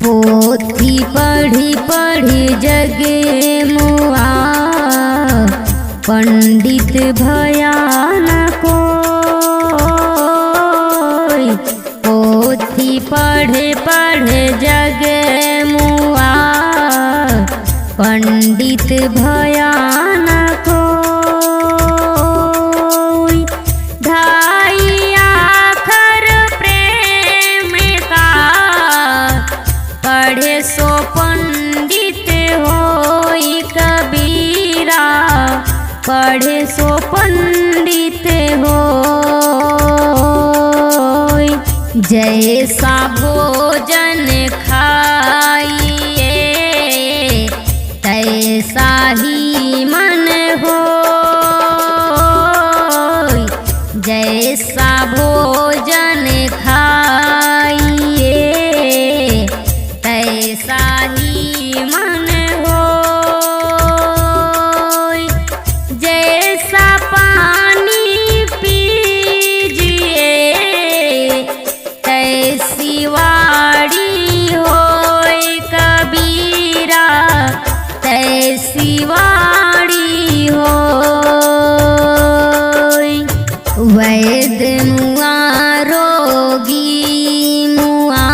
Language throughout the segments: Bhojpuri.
पोथी पढ़ी पढ़ी जगे मुआ, पंडित भया न कोई। पोथी पढ़े पढ़े जगे मुआ, पंडित भया न कोई। ढाई आखर प्रेम का, पढ़े सो पंडित होई कबीरा, पढ़े सो पंडित होई। जैसा भोजन खाइए तैसा ही मन होई। जैसा भोजन खाइए तैसा ही मन होई। जैसा पानी पीजिए तैसी वाणी होय कबीरा, तैसी वाणी होय। वैद मुआ रोगी मुआ,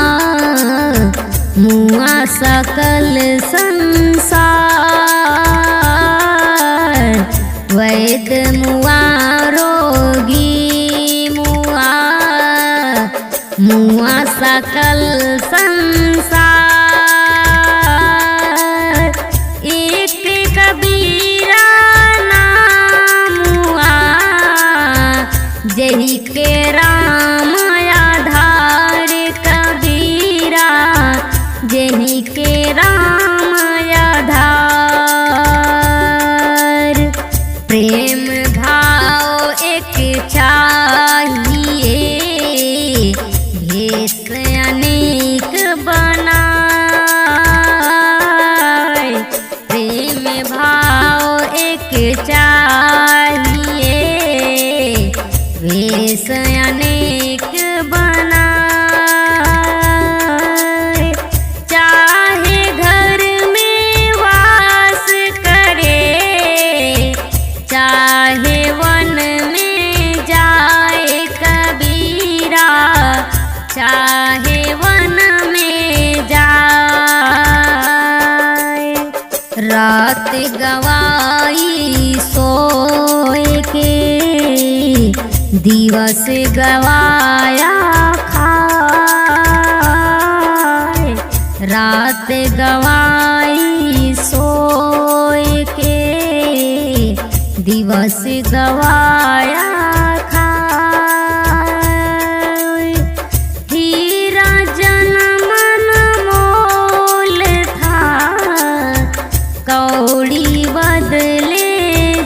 मुआ सकल संसार। वैद मुआ रोगी मुआ, मुआ सकल संसार। एक कबीरा नाम मुआ, जही के राम आधार कबीरा, जही के राम आधार। प्रेम भाव एक चाहिए, भेष अनेक बनाए। प्रेम भाव एक चाहिए, भेष अनेक बनाए। चाहे घर में वास करे, चाहे वन में जाए कबीरा, चाहे वन में जाए। रात गवाई सोए के, दिवस गवाया खाए। रात गवाई सोए के, दिवस गवाया खाए। हीरा जनमन मोल था, कौड़ी बदले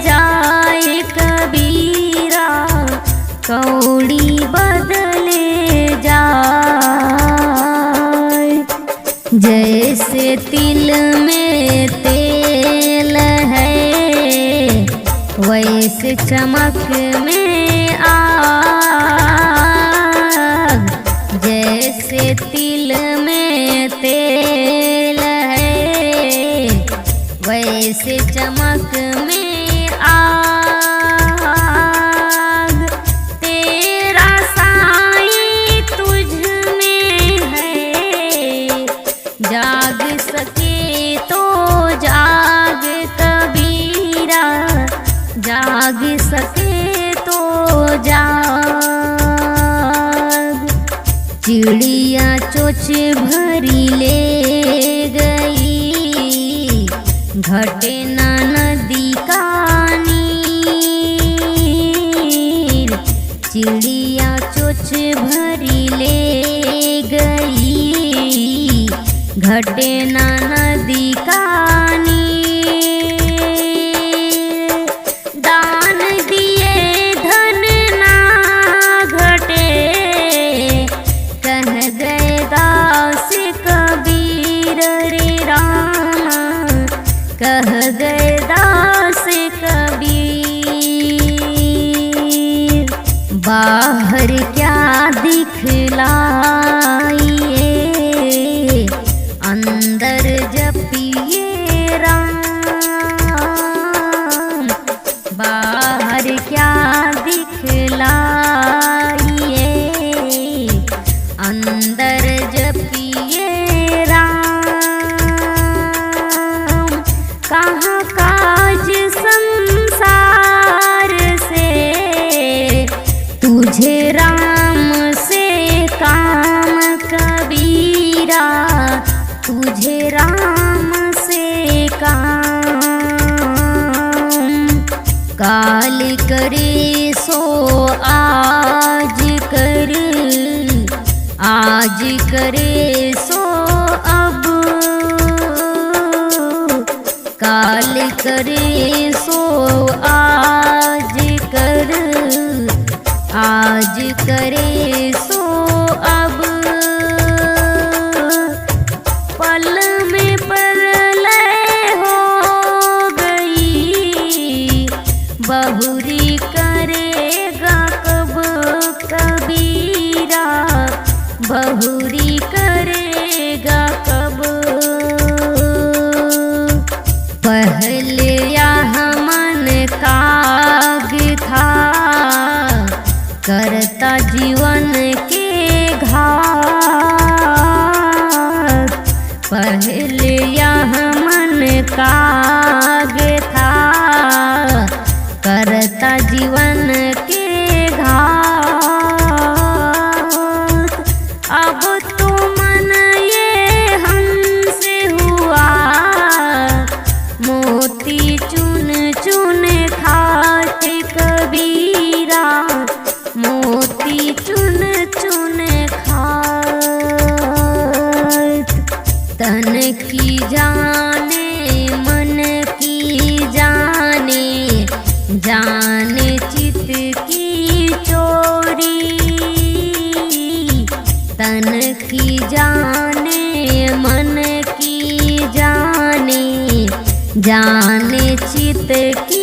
जाए कबीरा, कौड़ी बदले जाए। जैसे तिल में तेल है, वैसे चमक में आग। जैसे तिल में तेल है, वैसे चमक में आग। तेरा साईं तुझ में है, जाग सके तो जाग कबीरा, जाग सके तो जाग। चिड़िया चोच भरी ले गई, घटे ना नदी का नीर। चिड़िया चोच भरी ले गई, घटे ना नदी का नीर। दान दिए धन ना घटे, कह गए दास कबीर रे रामा, कह गए दास कबीर। बाहर क्या दिखलाइए, तुझे राम से काम कबीरा, तुझे राम से काम। काल करे सो आज कर, आज करे सो अब, काल करे सो आज कर, आज करे सो अब। पल में प्रलय हो गई, बहुरी करेगा कब कबीरा, बहुरी करेगा कब। पहले यहाँ मन काग था, करता जीवन के घात। पहले यहाँ मन काग था, करता जीवन के घात। अब तो मन ये हमसे हुआ, मोती चुन चुन खाते कबीरा, मोती चुन चुन खात। तन की जाने मन की जाने, जाने चित की चोरी। तन की जाने मन की जाने, जाने चित की